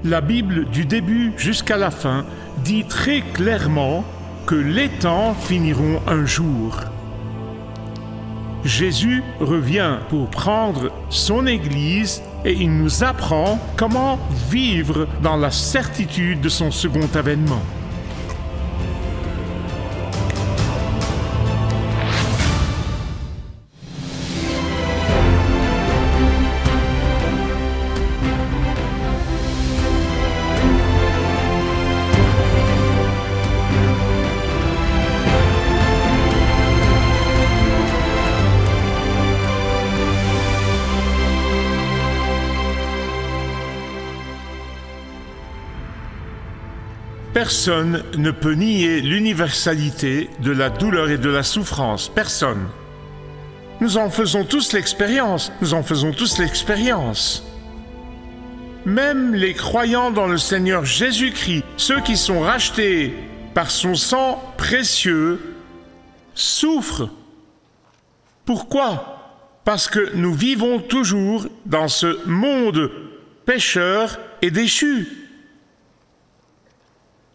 La Bible, du début jusqu'à la fin, dit très clairement que les temps finiront un jour. Jésus revient pour prendre son Église et il nous apprend comment vivre dans la certitude de son second avènement. Personne ne peut nier l'universalité de la douleur et de la souffrance. Personne. Nous en faisons tous l'expérience. Nous en faisons tous l'expérience. Même les croyants dans le Seigneur Jésus-Christ, ceux qui sont rachetés par son sang précieux, souffrent. Pourquoi? Parce que nous vivons toujours dans ce monde pécheur et déchu.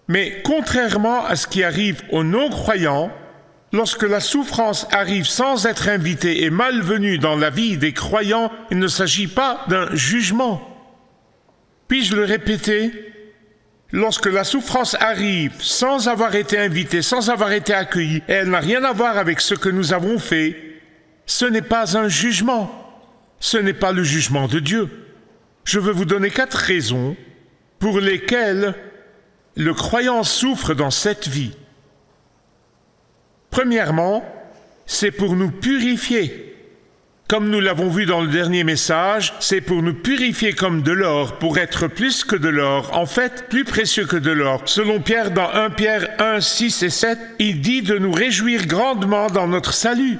Mais contrairement à ce qui arrive aux non-croyants, lorsque la souffrance arrive sans être invitée et malvenue dans la vie des croyants, il ne s'agit pas d'un jugement. Puis-je le répéter? Lorsque la souffrance arrive sans avoir été invitée, sans avoir été accueillie, et elle n'a rien à voir avec ce que nous avons fait, ce n'est pas un jugement. Ce n'est pas le jugement de Dieu. Je veux vous donner 4 raisons pour lesquelles le croyant souffre dans cette vie. Premièrement, c'est pour nous purifier. Comme nous l'avons vu dans le dernier message, c'est pour nous purifier comme de l'or, pour être plus que de l'or, en fait plus précieux que de l'or. Selon Pierre dans 1 Pierre 1, 6 et 7, il dit de nous réjouir grandement dans notre salut.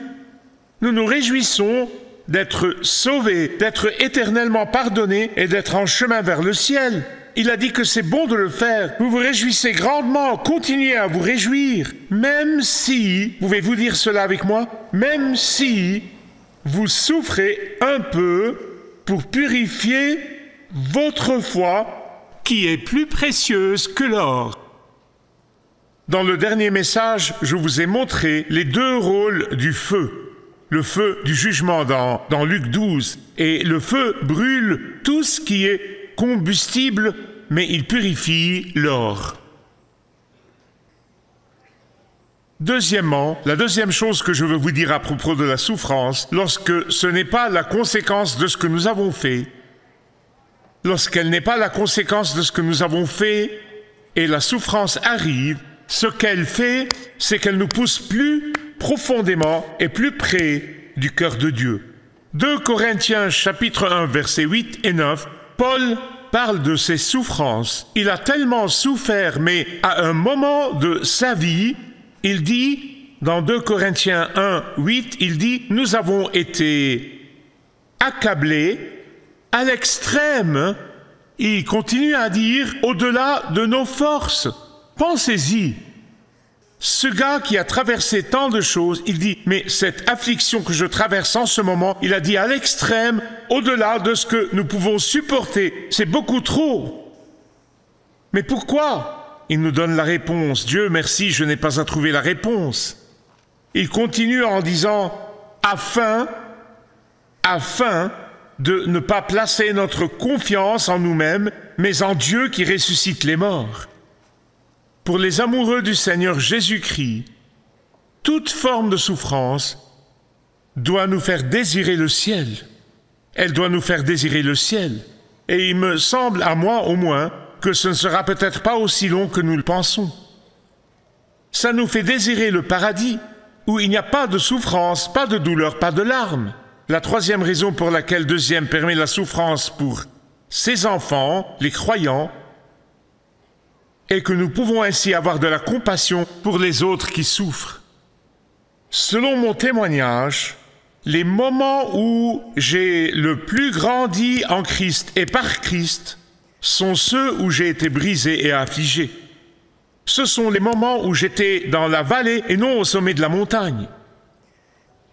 Nous nous réjouissons d'être sauvés, d'être éternellement pardonnés et d'être en chemin vers le ciel. Il a dit que c'est bon de le faire. Vous vous réjouissez grandement, continuez à vous réjouir. Même si, pouvez-vous dire cela avec moi? Même si vous souffrez un peu pour purifier votre foi qui est plus précieuse que l'or. Dans le dernier message, je vous ai montré les 2 rôles du feu. Le feu du jugement dans Luc 12. Et le feu brûle tout ce qui est combustible, mais il purifie l'or. Deuxièmement, la deuxième chose que je veux vous dire à propos de la souffrance, lorsque ce n'est pas la conséquence de ce que nous avons fait, lorsqu'elle n'est pas la conséquence de ce que nous avons fait, et la souffrance arrive, ce qu'elle fait, c'est qu'elle nous pousse plus profondément et plus près du cœur de Dieu. 2 Corinthiens chapitre 1, versets 8 et 9, Paul parle de ses souffrances. Il a tellement souffert, mais à un moment de sa vie, il dit, dans 2 Corinthiens 1, 8, il dit « Nous avons été accablés à l'extrême ». Il continue à dire « au-delà de nos forces ». Pensez-y. Ce gars qui a traversé tant de choses, il dit, mais cette affliction que je traverse en ce moment, il a dit à l'extrême, au-delà de ce que nous pouvons supporter, c'est beaucoup trop. Mais pourquoi? Il nous donne la réponse. Dieu merci, je n'ai pas à trouver la réponse. Il continue en disant, afin de ne pas placer notre confiance en nous-mêmes, mais en Dieu qui ressuscite les morts. Pour les amoureux du Seigneur Jésus-Christ, toute forme de souffrance doit nous faire désirer le ciel. Elle doit nous faire désirer le ciel. Et il me semble, à moi au moins, que ce ne sera peut-être pas aussi long que nous le pensons. Ça nous fait désirer le paradis, où il n'y a pas de souffrance, pas de douleur, pas de larmes. La 3e raison pour laquelle 2e permet la souffrance pour ses enfants, les croyants, et que nous pouvons ainsi avoir de la compassion pour les autres qui souffrent. Selon mon témoignage, les moments où j'ai le plus grandi en Christ et par Christ sont ceux où j'ai été brisé et affligé. Ce sont les moments où j'étais dans la vallée et non au sommet de la montagne.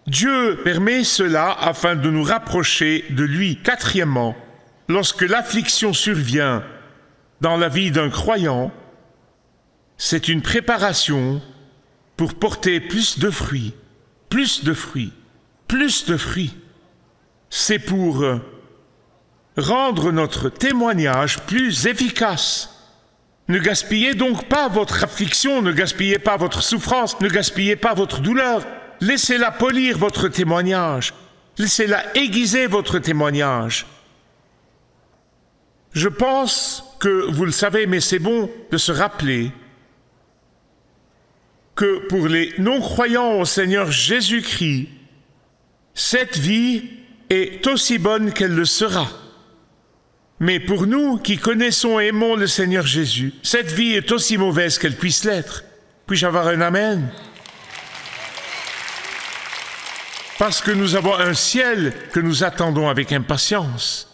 Dieu permet cela afin de nous rapprocher de lui. 4e, lorsque l'affliction survient, dans la vie d'un croyant, c'est une préparation pour porter plus de fruits, plus de fruits, plus de fruits. C'est pour rendre notre témoignage plus efficace. Ne gaspillez donc pas votre affliction, ne gaspillez pas votre souffrance, ne gaspillez pas votre douleur. Laissez-la polir votre témoignage. Laissez-la aiguiser votre témoignage. Je pense que vous le savez, mais c'est bon de se rappeler que pour les non-croyants au Seigneur Jésus-Christ, cette vie est aussi bonne qu'elle le sera. Mais pour nous qui connaissons et aimons le Seigneur Jésus, cette vie est aussi mauvaise qu'elle puisse l'être. Puis-je avoir un amen? Parce que nous avons un ciel que nous attendons avec impatience.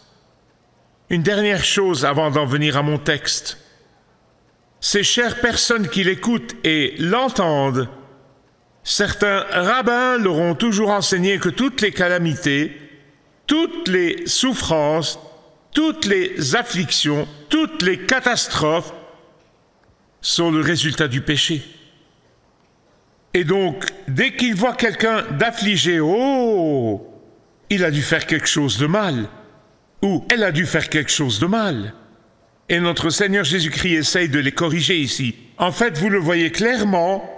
Une dernière chose avant d'en venir à mon texte. Ces chères personnes qui l'écoutent et l'entendent, certains rabbins leur ont toujours enseigné que toutes les calamités, toutes les souffrances, toutes les afflictions, toutes les catastrophes sont le résultat du péché. Et donc, dès qu'ils voient quelqu'un d'affligé, oh, il a dû faire quelque chose de mal, ou elle a dû faire quelque chose de mal. Et notre Seigneur Jésus-Christ essaye de les corriger ici. En fait, vous le voyez clairement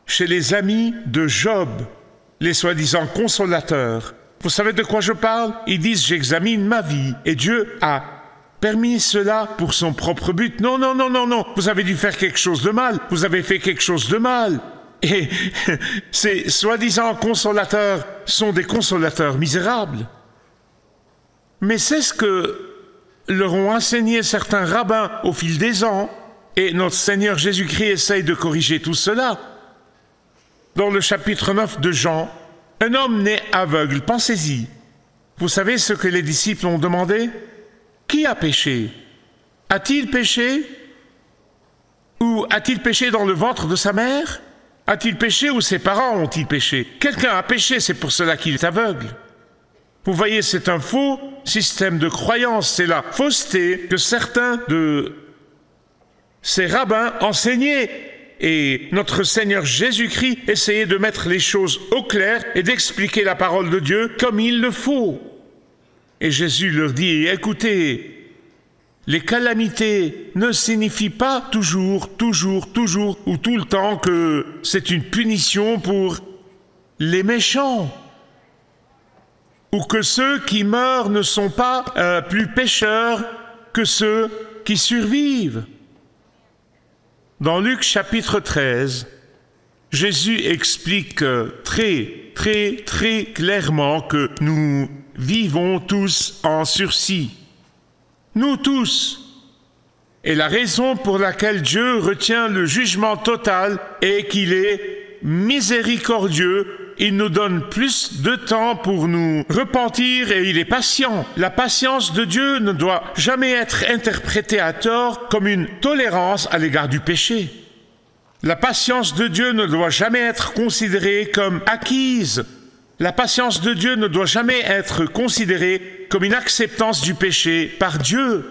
chez les amis de Job, les soi-disant consolateurs. Vous savez de quoi je parle? Ils disent « J'examine ma vie et Dieu a permis cela pour son propre but. » Non, non, non, non, non. Vous avez dû faire quelque chose de mal. Vous avez fait quelque chose de mal. Et ces soi-disant consolateurs sont des consolateurs misérables. Mais c'est ce que leur ont enseigné certains rabbins au fil des ans, et notre Seigneur Jésus-Christ essaye de corriger tout cela. Dans le chapitre 9 de Jean, un homme né aveugle, pensez-y. Vous savez ce que les disciples ont demandé? Qui a péché? A-t-il péché? Ou a-t-il péché dans le ventre de sa mère? A-t-il péché ou ses parents ont-ils péché? Quelqu'un a péché, c'est pour cela qu'il est aveugle. Vous voyez, c'est un faux système de croyance, c'est la fausseté que certains de ces rabbins enseignaient. Et notre Seigneur Jésus-Christ essayait de mettre les choses au clair et d'expliquer la parole de Dieu comme il le faut. Et Jésus leur dit, écoutez, les calamités ne signifient pas toujours ou tout le temps que c'est une punition pour les méchants. Ou que ceux qui meurent ne sont pas plus pécheurs que ceux qui survivent. Dans Luc chapitre 13, Jésus explique très clairement que nous vivons tous en sursis. Nous tous. Et la raison pour laquelle Dieu retient le jugement total est qu'il est miséricordieux. Il nous donne plus de temps pour nous repentir et il est patient. La patience de Dieu ne doit jamais être interprétée à tort comme une tolérance à l'égard du péché. La patience de Dieu ne doit jamais être considérée comme acquise. La patience de Dieu ne doit jamais être considérée comme une acceptance du péché par Dieu.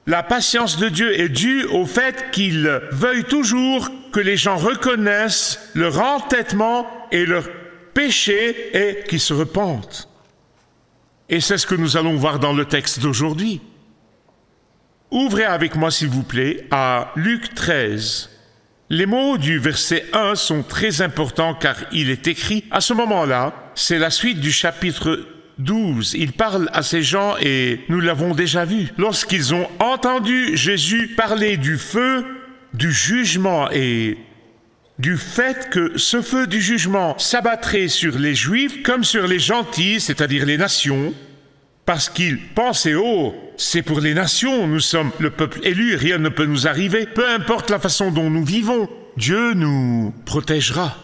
La patience de Dieu est due au fait qu'il veuille toujours que les gens reconnaissent leur entêtement et leur péché et qu'ils se repentent. Et c'est ce que nous allons voir dans le texte d'aujourd'hui. Ouvrez avec moi, s'il vous plaît, à Luc 13. Les mots du verset 1 sont très importants car il est écrit, à ce moment-là, c'est la suite du chapitre 12. Il parle à ces gens et nous l'avons déjà vu. Lorsqu'ils ont entendu Jésus parler du feu, du jugement et du fait que ce feu du jugement s'abattrait sur les Juifs comme sur les gentils, c'est-à-dire les nations, parce qu'ils pensaient, oh, c'est pour les nations, nous sommes le peuple élu, rien ne peut nous arriver, peu importe la façon dont nous vivons, Dieu nous protégera.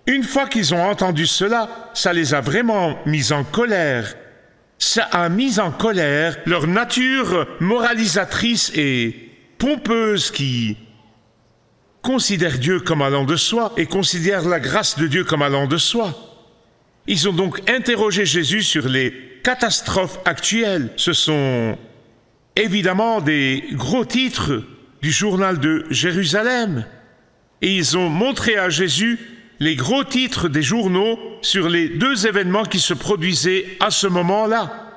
Une fois qu'ils ont entendu cela, ça les a vraiment mis en colère. Ça a mis en colère leur nature moralisatrice et pompeuse qui considère Dieu comme allant de soi et considère la grâce de Dieu comme allant de soi. Ils ont donc interrogé Jésus sur les catastrophes actuelles. Ce sont évidemment des gros titres du journal de Jérusalem. Et ils ont montré à Jésus les gros titres des journaux sur les deux événements qui se produisaient à ce moment-là.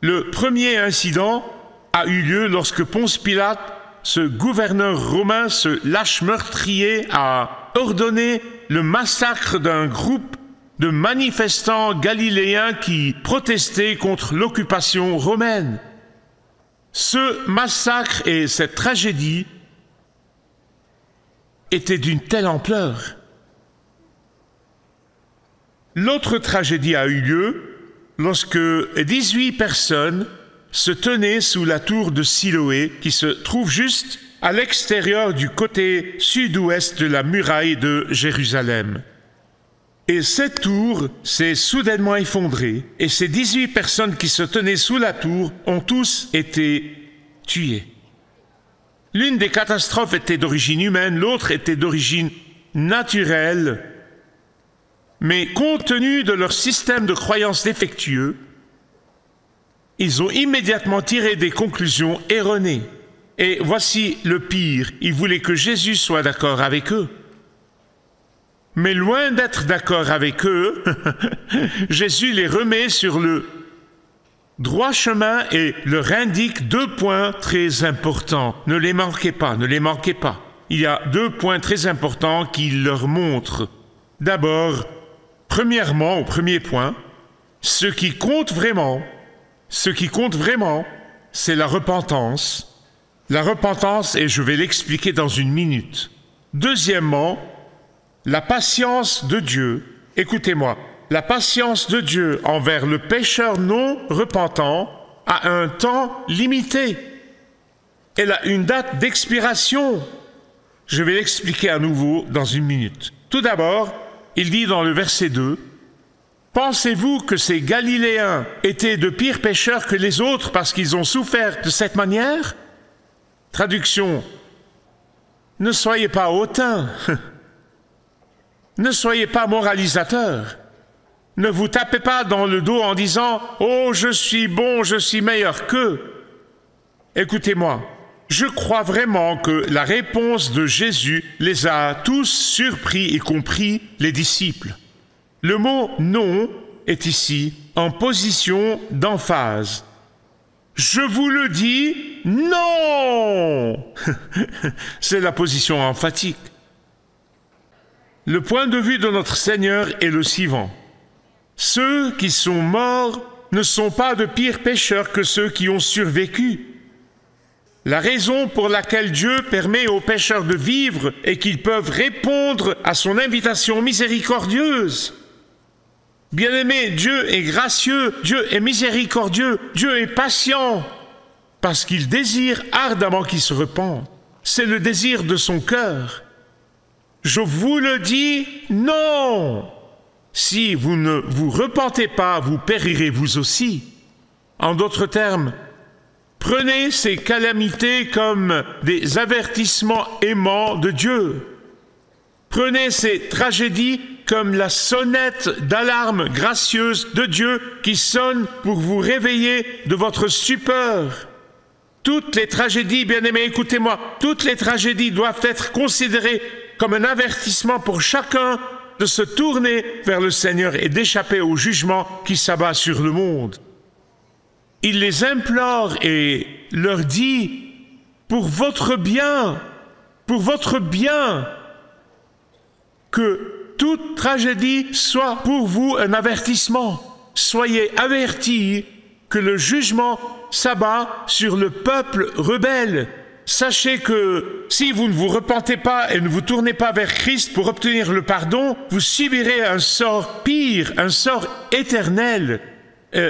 Le premier incident a eu lieu lorsque Ponce Pilate, ce gouverneur romain, ce lâche meurtrier, a ordonné le massacre d'un groupe de manifestants galiléens qui protestaient contre l'occupation romaine. Ce massacre et cette tragédie étaient d'une telle ampleur. L'autre tragédie a eu lieu lorsque 18 personnes se tenaient sous la tour de Siloé, qui se trouve juste à l'extérieur du côté sud-ouest de la muraille de Jérusalem. Et cette tour s'est soudainement effondrée, et ces 18 personnes qui se tenaient sous la tour ont tous été tuées. L'une des catastrophes était d'origine humaine, l'autre était d'origine naturelle, mais compte tenu de leur système de croyances défectueux, ils ont immédiatement tiré des conclusions erronées. Et voici le pire, ils voulaient que Jésus soit d'accord avec eux. Mais loin d'être d'accord avec eux, Jésus les remet sur le droit chemin et leur indique 2 points très importants. Ne les manquez pas, ne les manquez pas. Il y a 2 points très importants qu'il leur montre. D'abord, premièrement, au premier point, ce qui compte vraiment, c'est la repentance. La repentance, et je vais l'expliquer dans une minute. Deuxièmement, la patience de Dieu. Écoutez-moi, la patience de Dieu envers le pécheur non repentant a un temps limité. Elle a une date d'expiration. Je vais l'expliquer à nouveau dans une minute. Tout d'abord, il dit dans le verset 2, « Pensez-vous que ces Galiléens étaient de pires pécheurs que les autres parce qu'ils ont souffert de cette manière ?» Traduction, « Ne soyez pas hautains, ne soyez pas moralisateurs, ne vous tapez pas dans le dos en disant « Oh, je suis bon, je suis meilleur qu'eux ». Écoutez-moi, je crois vraiment que la réponse de Jésus les a tous surpris, y compris les disciples. Le mot « non » est ici en position d'emphase. Je vous le dis, non. C'est la position emphatique. Le point de vue de notre Seigneur est le suivant. Ceux qui sont morts ne sont pas de pires pécheurs que ceux qui ont survécu. La raison pour laquelle Dieu permet aux pécheurs de vivre est qu'ils peuvent répondre à son invitation miséricordieuse. Bien-aimé, Dieu est gracieux, Dieu est miséricordieux, Dieu est patient, parce qu'il désire ardemment qu'ils se repentent. C'est le désir de son cœur. Je vous le dis, non! Si vous ne vous repentez pas, vous périrez vous aussi. En d'autres termes, prenez ces calamités comme des avertissements aimants de Dieu. Prenez ces tragédies comme la sonnette d'alarme gracieuse de Dieu qui sonne pour vous réveiller de votre stupeur. Toutes les tragédies, bien-aimés, écoutez-moi, toutes les tragédies doivent être considérées comme un avertissement pour chacun de se tourner vers le Seigneur et d'échapper au jugement qui s'abat sur le monde. Il les implore et leur dit, pour votre bien, que toute tragédie soit pour vous un avertissement. Soyez avertis que le jugement s'abat sur le peuple rebelle. Sachez que si vous ne vous repentez pas et ne vous tournez pas vers Christ pour obtenir le pardon, vous subirez un sort pire, un sort éternel.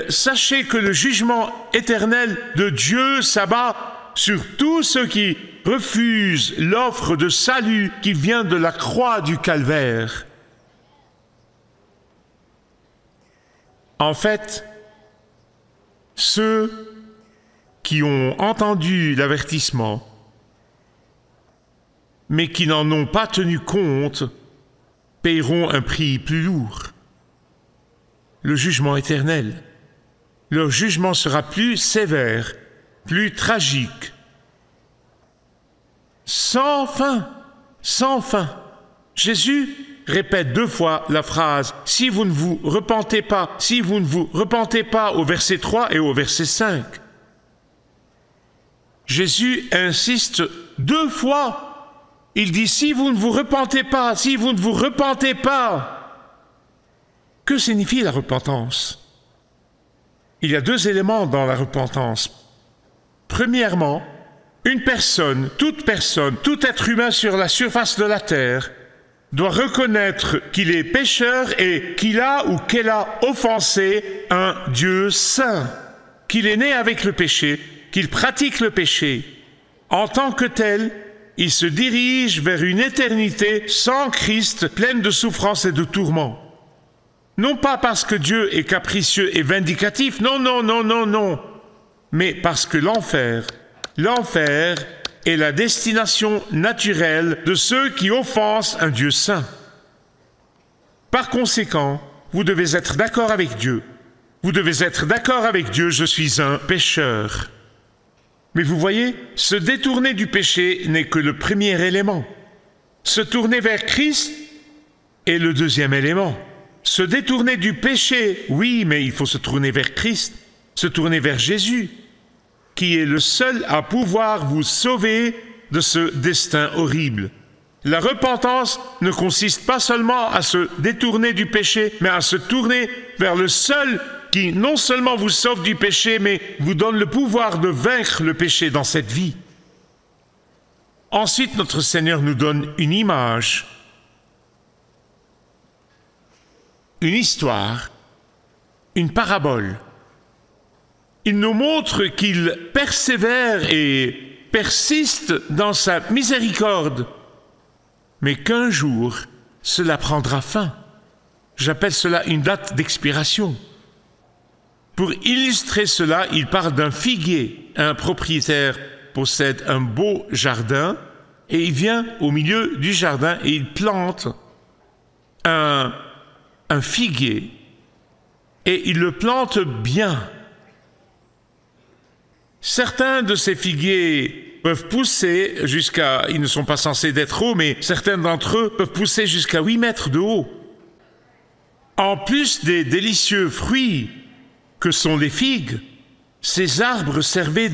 Sachez que le jugement éternel de Dieu s'abat sur tous ceux qui refusent l'offre de salut qui vient de la croix du calvaire. En fait, ceux qui ont entendu l'avertissement, mais qui n'en ont pas tenu compte, paieront un prix plus lourd. Le jugement éternel. Leur jugement sera plus sévère plus tragique. Sans fin, sans fin. Jésus répète 2 fois la phrase « Si vous ne vous repentez pas, si vous ne vous repentez pas » au verset 3 et au verset 5. Jésus insiste 2 fois. Il dit « Si vous ne vous repentez pas, si vous ne vous repentez pas ». Que signifie la repentance? Il y a 2 éléments dans la repentance. Premièrement, une personne, tout être humain sur la surface de la terre doit reconnaître qu'il est pécheur et qu'il a ou qu'elle a offensé un Dieu saint, qu'il est né avec le péché, qu'il pratique le péché. En tant que tel, il se dirige vers une éternité sans Christ, pleine de souffrance et de tourments. Non pas parce que Dieu est capricieux et vindicatif, non, non, non, non, non, mais parce que l'enfer est la destination naturelle de ceux qui offensent un Dieu saint. Par conséquent, vous devez être d'accord avec Dieu. Vous devez être d'accord avec Dieu, je suis un pécheur. Mais vous voyez, se détourner du péché n'est que le premier élément. Se tourner vers Christ est le deuxième élément. Se détourner du péché, oui, mais il faut se tourner vers Christ, se tourner vers Jésus, qui est le seul à pouvoir vous sauver de ce destin horrible. La repentance ne consiste pas seulement à se détourner du péché, mais à se tourner vers le seul qui non seulement vous sauve du péché, mais vous donne le pouvoir de vaincre le péché dans cette vie. Ensuite, notre Seigneur nous donne une image, une histoire, une parabole. Il nous montre qu'il persévère et persiste dans sa miséricorde, mais qu'un jour, cela prendra fin. J'appelle cela une date d'expiration. Pour illustrer cela, il parle d'un figuier. Un propriétaire possède un beau jardin et il vient au milieu du jardin et il plante un figuier et il le plante bien. Certains de ces figuiers peuvent pousser jusqu'à, ils ne sont pas censés d'être hauts, mais certains d'entre eux peuvent pousser jusqu'à 8 mètres de haut. En plus des délicieux fruits que sont les figues, ces arbres servaient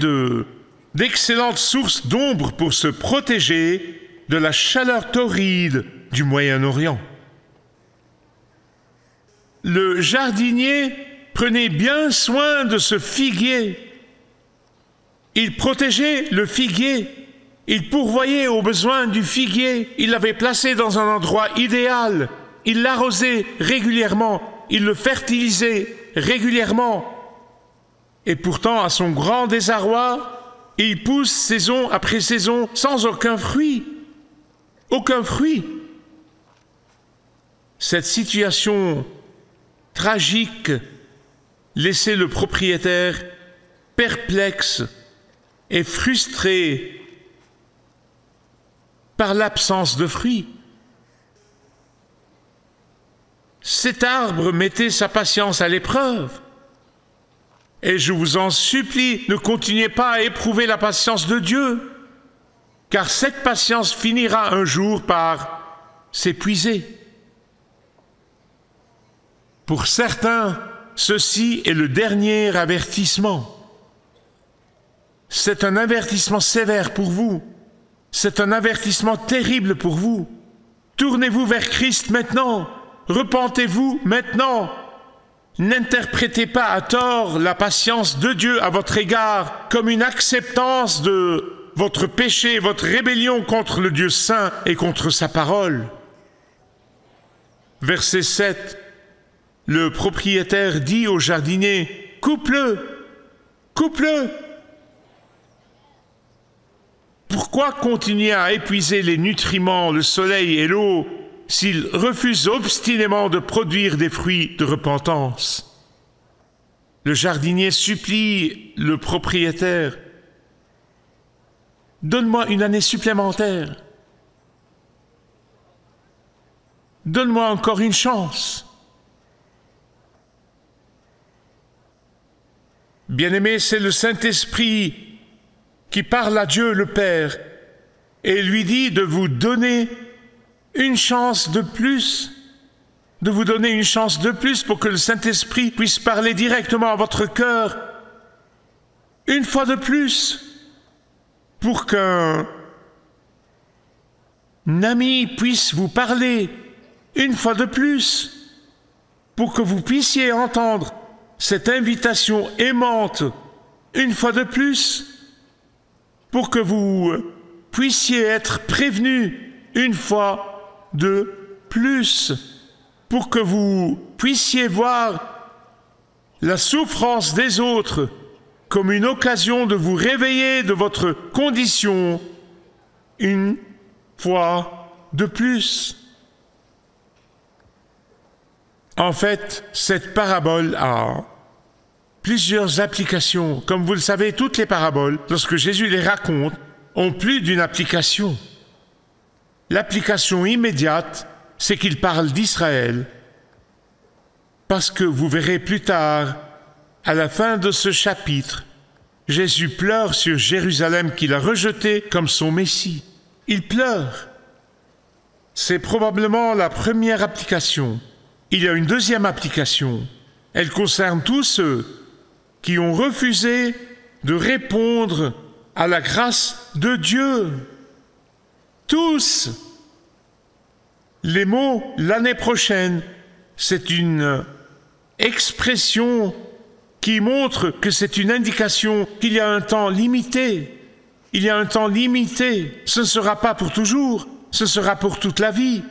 d'excellentes sources d'ombre pour se protéger de la chaleur torride du Moyen-Orient. Le jardinier prenait bien soin de ce figuier. Il protégeait le figuier, il pourvoyait aux besoins du figuier, il l'avait placé dans un endroit idéal, il l'arrosait régulièrement, il le fertilisait régulièrement. Et pourtant, à son grand désarroi, il pousse saison après saison sans aucun fruit. Aucun fruit. Cette situation tragique laissait le propriétaire perplexe et frustré par l'absence de fruits. Cet arbre mettait sa patience à l'épreuve. Et je vous en supplie, ne continuez pas à éprouver la patience de Dieu, car cette patience finira un jour par s'épuiser. Pour certains, ceci est le dernier avertissement. C'est un avertissement sévère pour vous. C'est un avertissement terrible pour vous. Tournez-vous vers Christ maintenant. Repentez-vous maintenant. N'interprétez pas à tort la patience de Dieu à votre égard comme une acceptance de votre péché, votre rébellion contre le Dieu saint et contre sa parole. Verset 7. Le propriétaire dit au jardinier, « Coupe-le, coupe-le !» Pourquoi continuer à épuiser les nutriments, le soleil et l'eau s'il refuse obstinément de produire des fruits de repentance? Le jardinier supplie le propriétaire, « Donne-moi une année supplémentaire. Donne-moi encore une chance. » Bien-aimé, c'est le Saint-Esprit qui parle à Dieu le Père et lui dit de vous donner une chance de plus, de vous donner une chance de plus pour que le Saint-Esprit puisse parler directement à votre cœur, une fois de plus, pour qu'un ami puisse vous parler, une fois de plus, pour que vous puissiez entendre cette invitation aimante, une fois de plus, pour que vous puissiez être prévenus, une fois de plus, pour que vous puissiez voir la souffrance des autres comme une occasion de vous réveiller de votre condition, une fois de plus. En fait, cette parabole a plusieurs applications. Comme vous le savez, toutes les paraboles, lorsque Jésus les raconte, ont plus d'une application. L'application immédiate, c'est qu'il parle d'Israël, parce que vous verrez plus tard, à la fin de ce chapitre, Jésus pleure sur Jérusalem qu'il a rejeté comme son Messie. Il pleure. C'est probablement la première application. Il y a une deuxième application. Elle concerne tous ceux qui ont refusé de répondre à la grâce de Dieu. Tous. Les mots « l'année prochaine », c'est une expression qui montre que c'est une indication qu'il y a un temps limité. Il y a un temps limité. Ce ne sera pas pour toujours, ce sera pour toute la vie.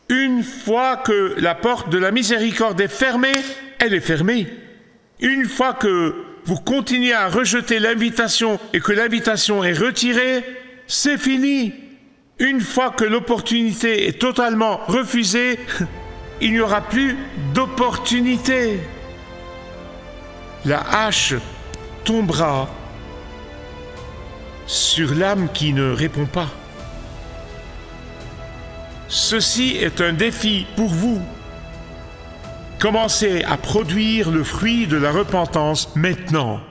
Une fois que la porte de la miséricorde est fermée, elle est fermée. Une fois que vous continuez à rejeter l'invitation et que l'invitation est retirée, c'est fini. Une fois que l'opportunité est totalement refusée, il n'y aura plus d'opportunité. La hache tombera sur l'âme qui ne répond pas. Ceci est un défi pour vous. Commencez à produire le fruit de la repentance maintenant.